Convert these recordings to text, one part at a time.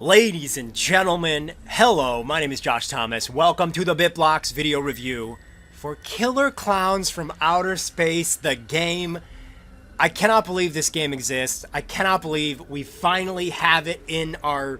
Ladies and gentlemen, hello, my name is Josh Thomas. Welcome to the BitBlocks video review for Killer Klowns from Outer Space, the game. I cannot believe this game exists. I cannot believe we finally have it in our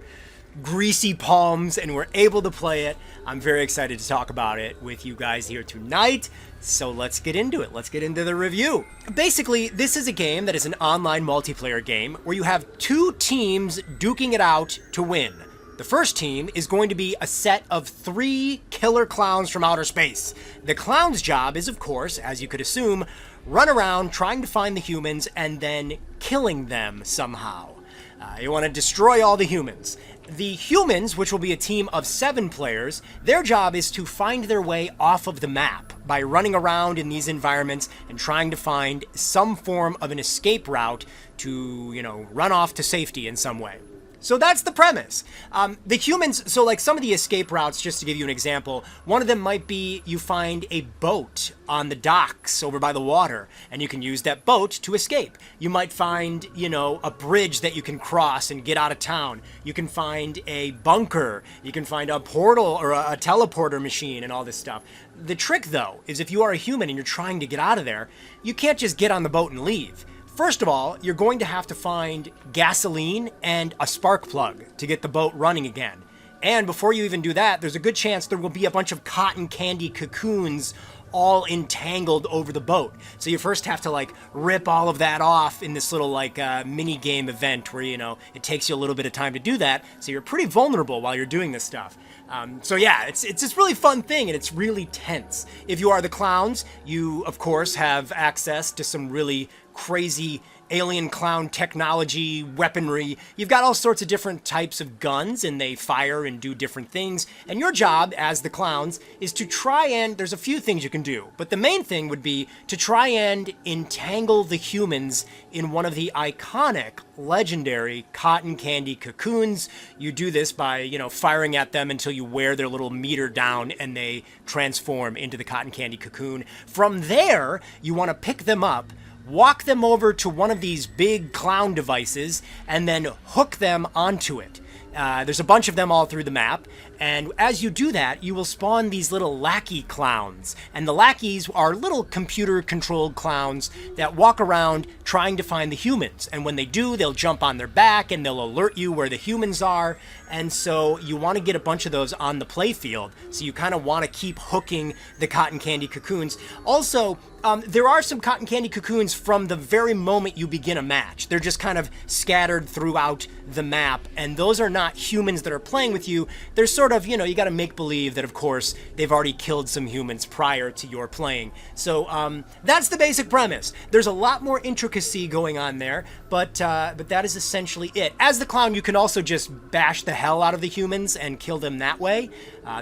greasy palms and we're able to play it. I'm very excited to talk about it with you guys here tonight. So let's get into it. Let's get into the review. Basically, this is a game that is an online multiplayer game where you have two teams duking it out to win. The first team is going to be a set of 3 killer clowns from outer space. The clown's job is, of course, as you could assume, run around trying to find the humans and then killing them somehow. You want to destroy all the humans. The humans, which will be a team of 7 players, their job is to find their way off of the map by running around in these environments and trying to find some form of an escape route to, run off to safety in some way. So that's the premise. The humans, so like some of the escape routes, just to give you an example, one of them might be you find a boat on the docks over by the water, and you can use that boat to escape. You might find, a bridge that you can cross and get out of town. You can find a bunker. You can find a portal or a teleporter machine and all this stuff. The trick, though, is if you are a human and you're trying to get out of there, you can't just get on the boat and leave. First of all, you're going to have to find gasoline and a spark plug to get the boat running again. And before you even do that, there's a good chance there will be a bunch of cotton candy cocoons all entangled over the boat. So you first have to rip all of that off in this little mini game event where, it takes you a little bit of time to do that. So you're pretty vulnerable while you're doing this stuff. So yeah, it's this really fun thing and it's really tense. If you are the clowns, you of course have access to some really crazy alien clown technology, weaponry. You've got all sorts of different types of guns and they fire and do different things. And your job as the clowns is to try and, there's a few things you can do, but the main thing would be to try and entangle the humans in one of the iconic, legendary cotton candy cocoons. You do this by, firing at them until you wear their little meter down and they transform into the cotton candy cocoon. From there, you want to pick them up, walk them over to one of these big clown devices, and then hook them onto it. There's a bunch of them all through the map, and as you do that, you will spawn these little lackey clowns. And the lackeys are little computer-controlled clowns that walk around trying to find the humans. And when they do, they'll jump on their back and they'll alert you where the humans are. And so you want to get a bunch of those on the playfield. So you kind of want to keep hooking the cotton candy cocoons. Also, there are some cotton candy cocoons from the very moment you begin a match. They're just kind of scattered throughout the map, and those are not humans that are playing with you. They're sort of, you got to make believe that, of course, they've already killed some humans prior to your playing. So that's the basic premise. There's a lot more intricacy going on there, but that is essentially it. As the clown, you can also just bash the hell out of the humans and kill them that way.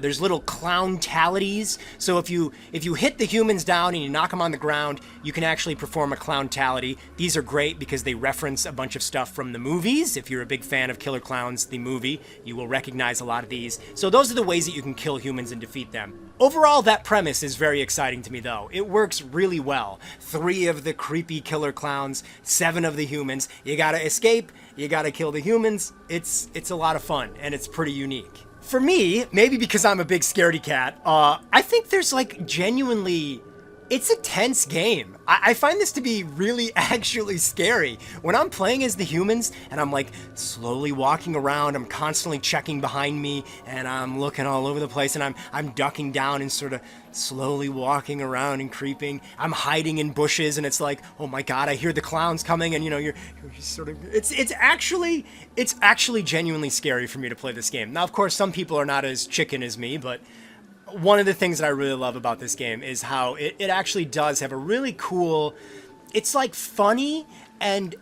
There's little clown-talities, so if you hit the humans down and you knock them on the ground, you can actually perform a clown-tality. These are great because they reference a bunch of stuff from the movies. If you're a big fan of Killer Klowns, the movie, you will recognize a lot of these. So those are the ways that you can kill humans and defeat them. Overall, that premise is very exciting to me, though. It works really well. 3 of the creepy killer clowns, 7 of the humans. You gotta escape, you gotta kill the humans. It's a lot of fun, and it's pretty unique. For me, maybe because I'm a big scaredy cat, I think there's genuinely, it's a tense game. I find this to be really actually scary. When I'm playing as the humans and I'm slowly walking around, I'm constantly checking behind me and I'm looking all over the place and I'm ducking down and sort of slowly walking around and creeping. I'm hiding in bushes and it's oh my God, I hear the clowns coming and you're sort of, it's actually genuinely scary for me to play this game. Now, of course, some people are not as chicken as me, but one of the things that I really love about this game is how it actually does have a really cool, it's funny and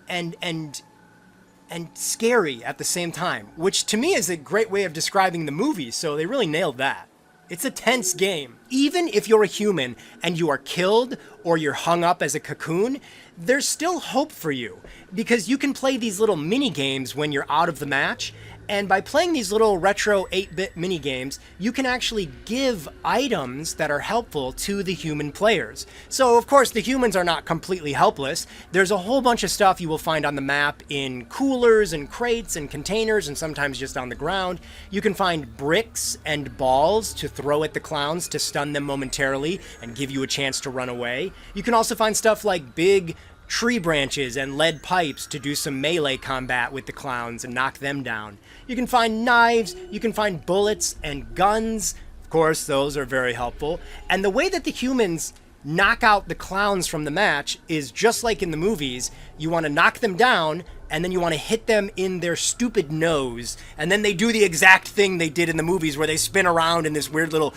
scary at the same time, which to me is a great way of describing the movie, so they really nailed that. It's a tense game. Even if you're a human and you are killed or you're hung up as a cocoon, there's still hope for you because you can play these little mini games when you're out of the match And by playing these little retro 8-bit minigames, you can actually give items that are helpful to the human players. So, of course, the humans are not completely helpless. There's a whole bunch of stuff you will find on the map in coolers and crates and containers and sometimes just on the ground. You can find bricks and balls to throw at the clowns to stun them momentarily and give you a chance to run away. You can also find stuff like big tree branches and lead pipes to do some melee combat with the clowns and knock them down. You can find knives, you can find bullets and guns. Of course, those are very helpful. And the way that the humans knock out the clowns from the match is just like in the movies. You want to knock them down, and then you want to hit them in their stupid nose, and then they do the exact thing they did in the movies where they spin around in this weird little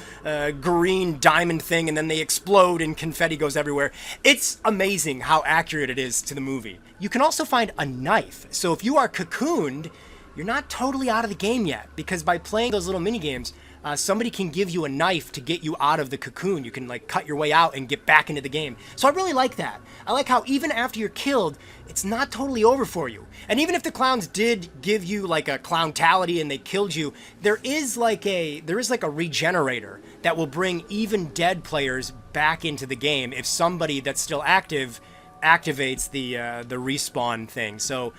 green diamond thing, and then they explode and confetti goes everywhere. It's amazing how accurate it is to the movie. You can also find a knife. So if you are cocooned, you're not totally out of the game yet, because by playing those little mini games, somebody can give you a knife to get you out of the cocoon. You can like cut your way out and get back into the game. So I really like that. I like how even after you're killed, it's not totally over for you. And even if the clowns did give you like a clowntality and they killed you, there is like a regenerator that will bring even dead players back into the game if somebody that's still active activates the respawn thing. So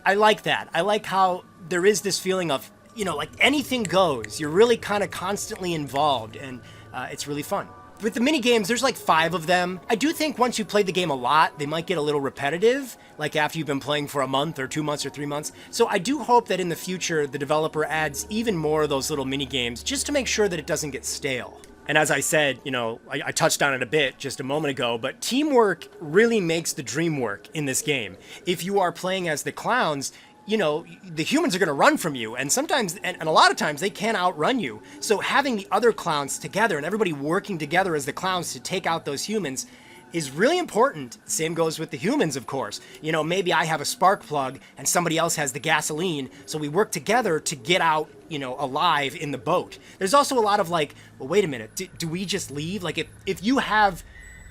I like that. I like how there is this feeling of, you know, like anything goes. You're really kind of constantly involved, and it's really fun. With the mini games, there's like 5 of them. I do think once you play the game a lot, they might get a little repetitive, like after you've been playing for a month or 2 months or 3 months. So I do hope that in the future, the developer adds even more of those little mini games just to make sure that it doesn't get stale. And as I said, you know, I touched on it a bit just a moment ago, but teamwork really makes the dream work in this game. If you are playing as the clowns, you know, the humans are going to run from you, and sometimes, and a lot of times, they can't outrun you. So having the other clowns together and everybody working together as the clowns to take out those humans is really important. Same goes with the humans, of course. You know, maybe I have a spark plug and somebody else has the gasoline, so we work together to get out, you know, alive in the boat. There's also a lot of like, well, wait a minute, do we just leave? Like if you have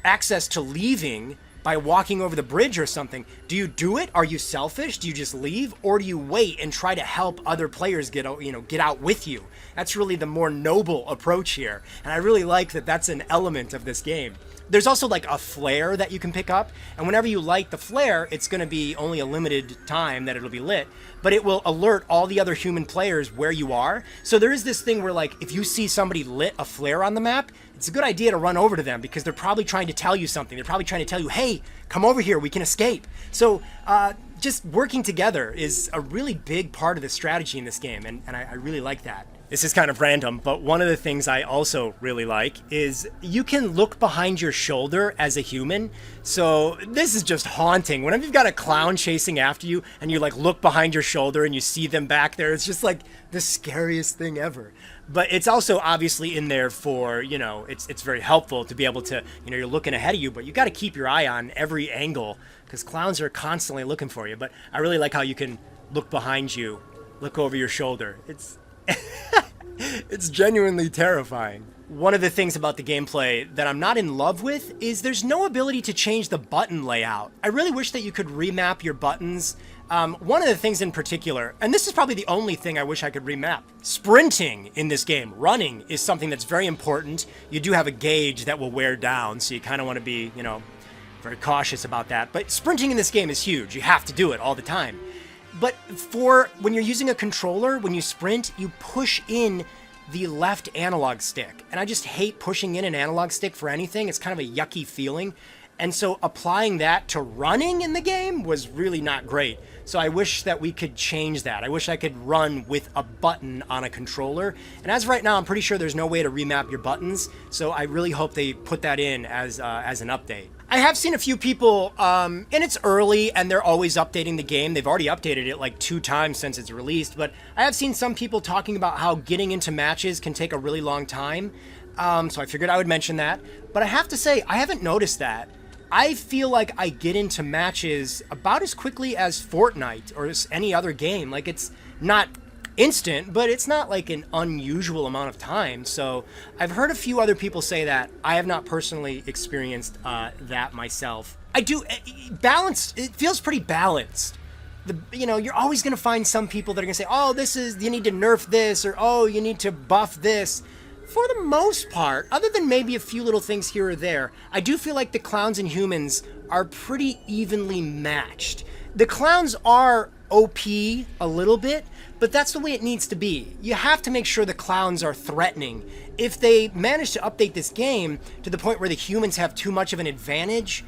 access to leaving by walking over the bridge or something, do you do it? Are you selfish? Do you just leave? Or do you wait and try to help other players get out with you? That's really the more noble approach here. And I really like that that's an element of this game. There's also like a flare that you can pick up, and whenever you light the flare, it's going to be only a limited time that it'll be lit, but it will alert all the other human players where you are. So there is this thing where like if you see somebody lit a flare on the map, it's a good idea to run over to them because they're probably trying to tell you something. They're probably trying to tell you, hey, come over here, we can escape. So just working together is a really big part of the strategy in this game, and I really like that. This is kind of random, but one of the things I also really like is you can look behind your shoulder as a human. So this is just haunting. Whenever you've got a clown chasing after you and you like look behind your shoulder and you see them back there, it's just like the scariest thing ever. But it's also obviously in there for, you know, it's very helpful to be able to, you know, you're looking ahead of you, but you got to keep your eye on every angle because clowns are constantly looking for you. But I really like how you can look behind you, look over your shoulder. It's genuinely terrifying. One of the things about the gameplay that I'm not in love with is there's no ability to change the button layout. I really wish that you could remap your buttons. One of the things in particular, and this is probably the only thing I wish I could remap, sprinting in this game, running, is something that's very important. You do have a gauge that will wear down, so you kind of want to be, you know, very cautious about that. But sprinting in this game is huge. You have to do it all the time. But for when you're using a controller, when you sprint, you push in the left analog stick. And I just hate pushing in an analog stick for anything. It's kind of a yucky feeling. And so applying that to running in the game was really not great. So I wish that we could change that. I wish I could run with a button on a controller. And as of right now, I'm pretty sure there's no way to remap your buttons. So I really hope they put that in as an update. I have seen a few people, and it's early, and they're always updating the game. They've already updated it like 2 times since it's released, but I have seen some people talking about how getting into matches can take a really long time. So I figured I would mention that. But I have to say, I haven't noticed that. I feel like I get into matches about as quickly as Fortnite or as any other game. Like, it's not instant, but it's not like an unusual amount of time. So I've heard a few other people say that. I have not personally experienced that myself. I do balanced. It feels pretty balanced. you're always going to find some people that are going to say, oh, you need to nerf this, or oh, you need to buff this. For the most part, other than maybe a few little things here or there, I do feel like the clowns and humans are pretty evenly matched. The clowns are OP a little bit, but that's the way it needs to be. You have to make sure the clowns are threatening. If they manage to update this game to the point where the humans have too much of an advantage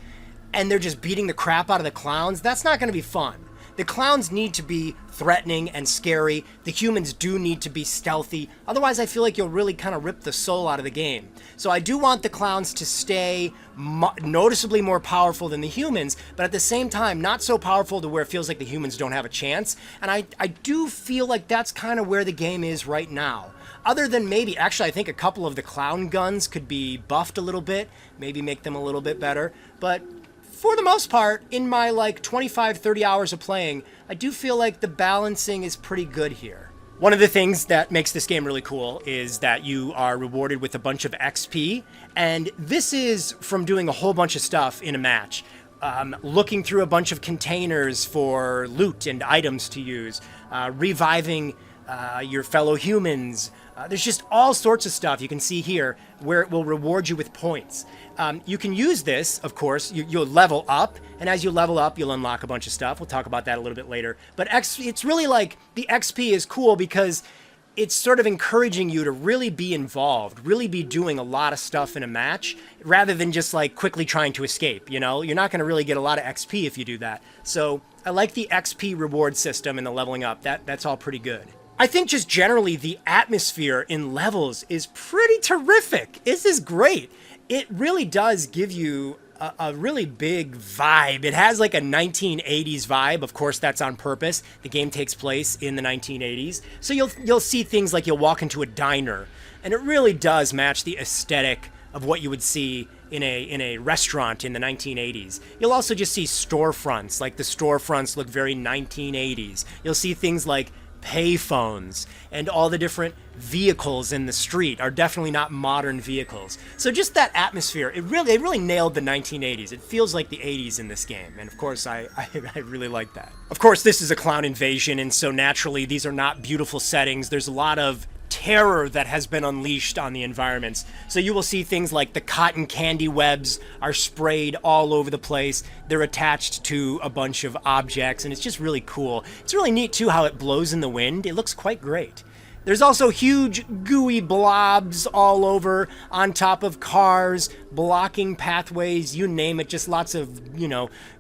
and they're just beating the crap out of the clowns, that's not going to be fun. The clowns need to be threatening and scary. The humans do need to be stealthy. Otherwise, I feel like you'll really kind of rip the soul out of the game. So I do want the clowns to stay noticeably more powerful than the humans, but at the same time, not so powerful to where it feels like the humans don't have a chance. And I do feel like that's kind of where the game is right now. Other than maybe, actually, I think a couple of the clown guns could be buffed a little bit, maybe make them a little bit better. But for the most part, in my like 25, 30 hours of playing, I do feel like the balancing is pretty good here. One of the things that makes this game really cool is that you are rewarded with a bunch of XP, and this is from doing a whole bunch of stuff in a match. Looking through a bunch of containers for loot and items to use, reviving your fellow humans. There's just all sorts of stuff you can see here where it will reward you with points. You can use this, of course, you'll level up, and as you level up, you'll unlock a bunch of stuff. We'll talk about that a little bit later. But it's really like, the XP is cool because it's sort of encouraging you to really be involved, really be doing a lot of stuff in a match, rather than just like quickly trying to escape, you know? You're not going to really get a lot of XP if you do that. So I like the XP reward system and the leveling up. That's all pretty good. I think just generally the atmosphere in levels is pretty terrific. This is great. It really does give you a really big vibe. It has like a 1980s vibe. Of course, that's on purpose. The game takes place in the 1980s. So you'll see things like you'll walk into a diner, and it really does match the aesthetic of what you would see in a restaurant in the 1980s. You'll also just see storefronts. Like the storefronts look very 1980s. You'll see things like payphones, and all the different vehicles in the street are definitely not modern vehicles. So just that atmosphere, they really nailed the 1980s. It feels like the 80s in this game, and of course I really like that. Of course, this is a clown invasion, and so naturally these are not beautiful settings. There's a lot of terror that has been unleashed on the environments. So you will see things like the cotton candy webs are sprayed all over the place. They're attached to a bunch of objects, and it's just really cool. It's really neat too how it blows in the wind. It looks quite great. There's also huge gooey blobs all over on top of cars, blocking pathways, you name it, just lots of,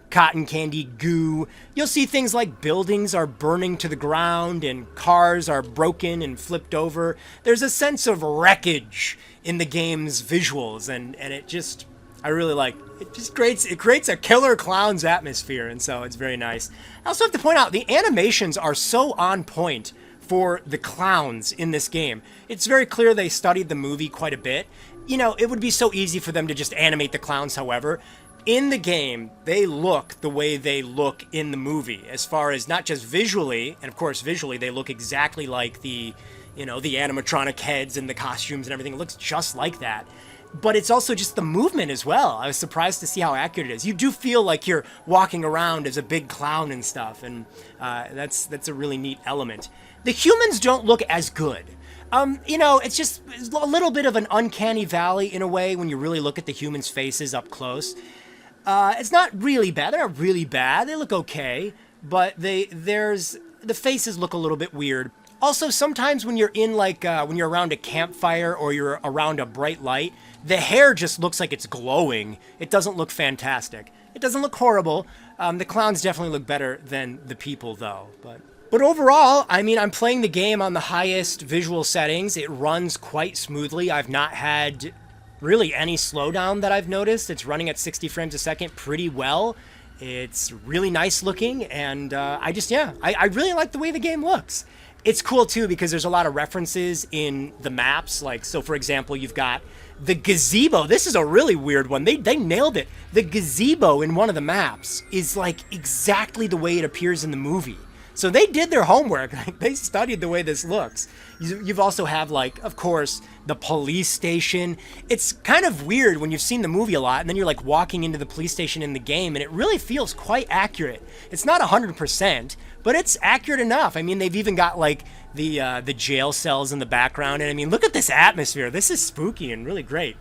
cotton candy goo. You'll see things like buildings are burning to the ground and cars are broken and flipped over. There's a sense of wreckage in the game's visuals, and I really like it. It creates a Killer Klowns atmosphere, and so it's very nice. I also have to point out the animations are so on point for the clowns in this game. It's very clear they studied the movie quite a bit. It would be so easy for them to just animate the clowns, however. In the game, they look the way they look in the movie, as far as not just visually, and of course visually they look exactly like the animatronic heads and the costumes and everything. It looks just like that. But it's also just the movement as well. I was surprised to see how accurate it is. You do feel like you're walking around as a big clown and stuff, and that's a really neat element. The humans don't look as good. It's just a little bit of an uncanny valley in a way when you really look at the humans' faces up close. It's not really bad. They're not really bad. They look okay, but the faces look a little bit weird. Also, sometimes when you're when you're around a campfire or you're around a bright light, the hair just looks like it's glowing. It doesn't look fantastic. It doesn't look horrible. The clowns definitely look better than the people, though. But overall, I'm playing the game on the highest visual settings. It runs quite smoothly. I've not had really any slowdown that I've noticed. It's running at 60 frames a second pretty well. It's really nice looking, and I really like the way the game looks. It's cool too because there's a lot of references in the maps. So for example, you've got the gazebo. This is a really weird one. They nailed it. The gazebo in one of the maps is like exactly the way it appears in the movie. So they did their homework. They studied the way this looks. You've also have, of course, the police station. It's kind of weird when you've seen the movie a lot, and then you're walking into the police station in the game, and it really feels quite accurate. It's not 100%, but it's accurate enough. I mean, they've even got like the jail cells in the background, and I mean, look at this atmosphere. This is spooky and really great.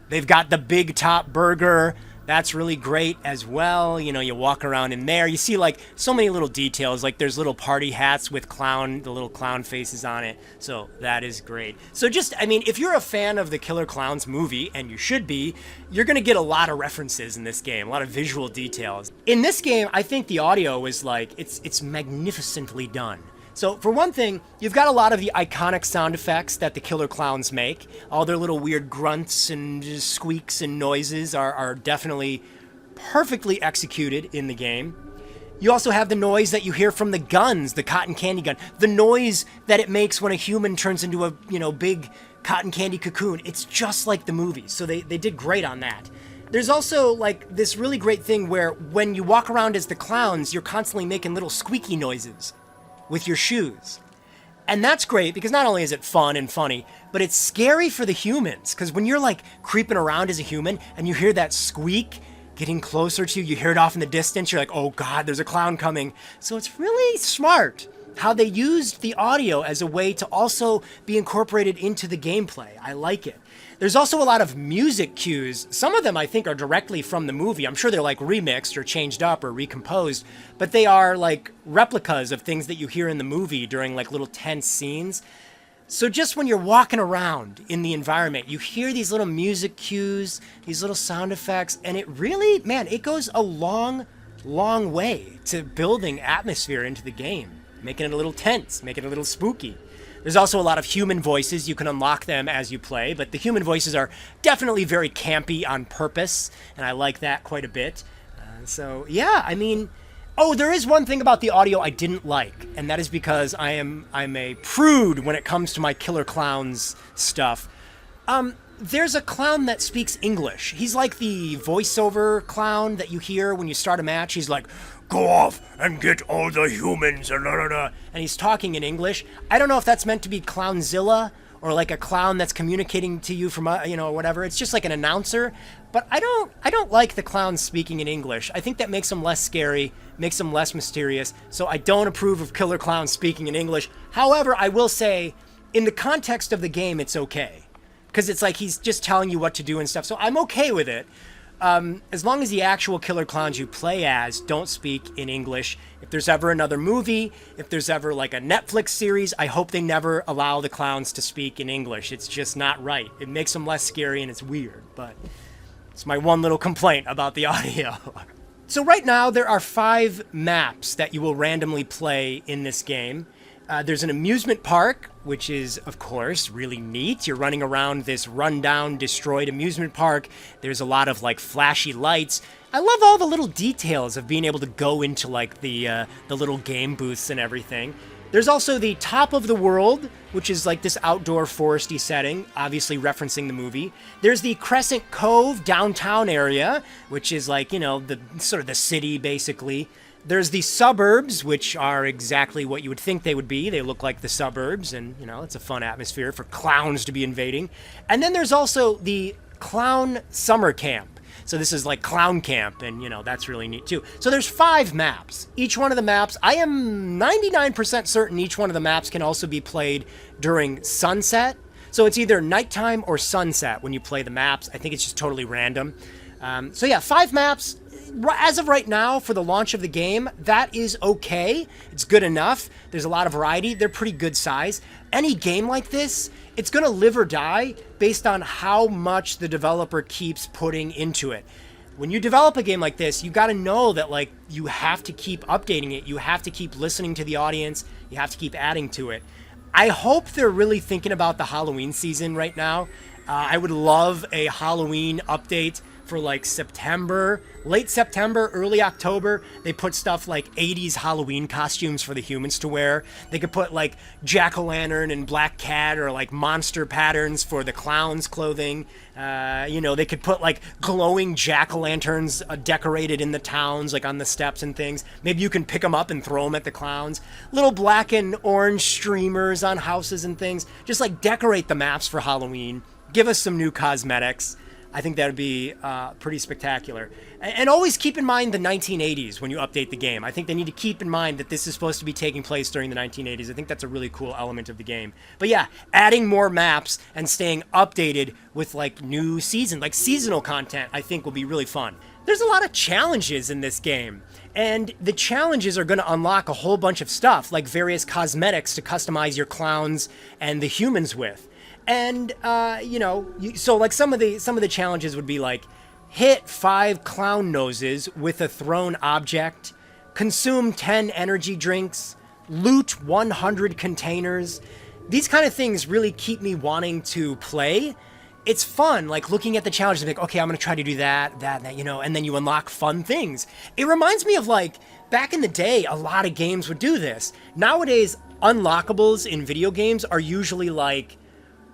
They've got the Big Top Burger. That's really great as well. You know, you walk around in there, you see like so many little details, like there's little party hats with the little clown faces on it. So that is great. So just, I mean, if you're a fan of the Killer Klowns movie, and you should be, you're going to get a lot of references in this game, a lot of visual details. In this game, I think the audio is like, it's magnificently done. So for one thing, you've got a lot of the iconic sound effects that the Killer Klowns make. All their little weird grunts and squeaks and noises are definitely perfectly executed in the game. You also have the noise that you hear from the guns, the cotton candy gun, the noise that it makes when a human turns into a, big cotton candy cocoon. It's just like the movies, so they did great on that. There's also like this really great thing where when you walk around as the clowns, you're constantly making little squeaky noises with your shoes. And that's great because not only is it fun and funny, but it's scary for the humans. Because when you're like creeping around as a human and you hear that squeak getting closer to you, you hear it off in the distance, you're like, oh God, there's a clown coming. So it's really smart how they used the audio as a way to also be incorporated into the gameplay. I like it. There's also a lot of music cues. Some of them I think are directly from the movie. I'm sure they're like remixed or changed up or recomposed, but they are like replicas of things that you hear in the movie during like little tense scenes. So just when you're walking around in the environment, you hear these little music cues, these little sound effects, and it really, man, it goes a long, long way to building atmosphere into the game, making it a little tense, making it a little spooky. There's also a lot of human voices. You can unlock them as you play, but the human voices are definitely very campy on purpose, and I like that quite a bit. So yeah, I mean, oh, there is one thing about the audio I didn't like, and that is because I'm a prude when it comes to my Killer Klowns stuff. There's a clown that speaks English. He's like the voiceover clown that you hear when you start a match. He's like, go off and get all the humans, and he's talking in English. I don't know if that's meant to be Clownzilla or like a clown that's communicating to you from, whatever. It's just like an announcer. But I don't like the clowns speaking in English. I think that makes them less scary, makes them less mysterious. So I don't approve of Killer Klowns speaking in English. However, I will say, in the context of the game, it's okay. Because it's like he's just telling you what to do and stuff. So I'm okay with it. As long as the actual Killer Klowns you play as don't speak in English. If there's ever another movie, if there's ever like a Netflix series, I hope they never allow the clowns to speak in English. It's just not right. It makes them less scary and it's weird, but it's my one little complaint about the audio. So right now there are 5 maps that you will randomly play in this game. There's an amusement park, which is, of course, really neat. You're running around this rundown, destroyed amusement park. There's a lot of, like, flashy lights. I love all the little details of being able to go into, like, the little game booths and everything. There's also the top of the world, which is, like, this outdoor foresty setting, obviously referencing the movie. There's the Crescent Cove downtown area, which is, like, the sort of the city, basically. There's the suburbs, which are exactly what you would think they would be. They look like the suburbs, and, it's a fun atmosphere for clowns to be invading. And then there's also the Clown Summer Camp. So this is like Clown Camp, and, that's really neat, too. So there's 5 maps. Each one of the maps, I am 99% certain each one of the maps can also be played during sunset. So it's either nighttime or sunset when you play the maps. I think it's just totally random. So yeah, 5 maps. As of right now, for the launch of the game, that is okay. It's good enough. There's a lot of variety. They're pretty good size. Any game like this, it's going to live or die based on how much the developer keeps putting into it. When you develop a game like this, you got to know that, like, you have to keep updating it. You have to keep listening to the audience. You have to keep adding to it. I hope they're really thinking about the Halloween season right now. I would love a Halloween update for like September, late September, early October. They put stuff like 80s Halloween costumes for the humans to wear. They could put like jack-o'-lantern and black cat or like monster patterns for the clowns' clothing. They could put like glowing jack-o'-lanterns decorated in the towns, like on the steps and things. Maybe you can pick them up and throw them at the clowns. Little black and orange streamers on houses and things. Just like decorate the maps for Halloween. Give us some new cosmetics. I think that would be pretty spectacular. And always keep in mind the 1980s when you update the game. I think they need to keep in mind that this is supposed to be taking place during the 1980s. I think that's a really cool element of the game. But yeah, adding more maps and staying updated with like new season, like seasonal content, I think will be really fun. There's a lot of challenges in this game, and the challenges are going to unlock a whole bunch of stuff, like various cosmetics to customize your clowns and the humans with. And so like some of the challenges would be like hit 5 clown noses with a thrown object, consume 10 energy drinks, loot 100 containers. These kind of things really keep me wanting to play. It's fun, like looking at the challenges and like, okay, I'm gonna try to do that, and then you unlock fun things. It reminds me of like, back in the day, a lot of games would do this. Nowadays, unlockables in video games are usually like,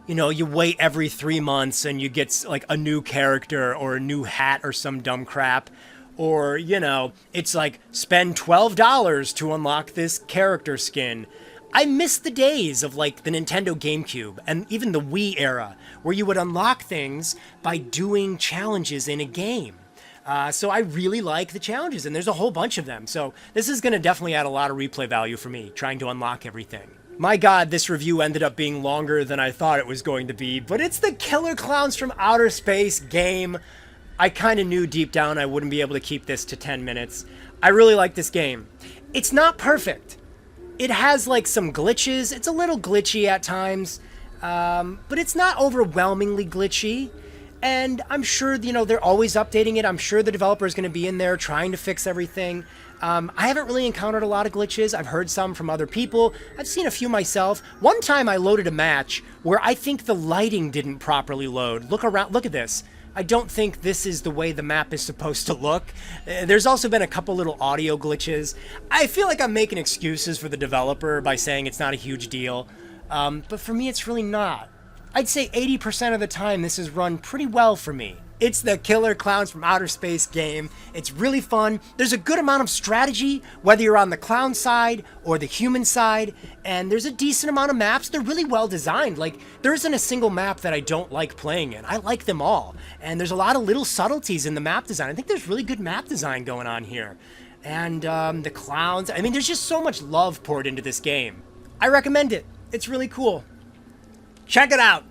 you wait every 3 months and you get like a new character or a new hat or some dumb crap. Or, it's like, spend $12 to unlock this character skin. I miss the days of like the Nintendo GameCube and even the Wii era, where you would unlock things by doing challenges in a game. So I really like the challenges, and there's a whole bunch of them. So this is going to definitely add a lot of replay value for me, trying to unlock everything. My God, this review ended up being longer than I thought it was going to be, but it's the Killer Klowns from Outer Space game. I kind of knew deep down I wouldn't be able to keep this to 10 minutes. I really like this game. It's not perfect. It has like some glitches. It's a little glitchy at times, but it's not overwhelmingly glitchy. And I'm sure, they're always updating it. I'm sure the developer is going to be in there trying to fix everything. I haven't really encountered a lot of glitches. I've heard some from other people. I've seen a few myself. One time I loaded a match where I think the lighting didn't properly load. Look around. Look at this. I don't think this is the way the map is supposed to look. There's also been a couple little audio glitches. I feel like I'm making excuses for the developer by saying it's not a huge deal. But for me, it's really not. I'd say 80% of the time this is run pretty well for me. It's the Killer Klowns from Outer Space game. It's really fun. There's a good amount of strategy, whether you're on the clown side or the human side, and there's a decent amount of maps. They're really well designed. Like, there isn't a single map that I don't like playing in. I like them all. And there's a lot of little subtleties in the map design. I think there's really good map design going on here. And the clowns, I mean, there's just so much love poured into this game. I recommend it. It's really cool. Check it out.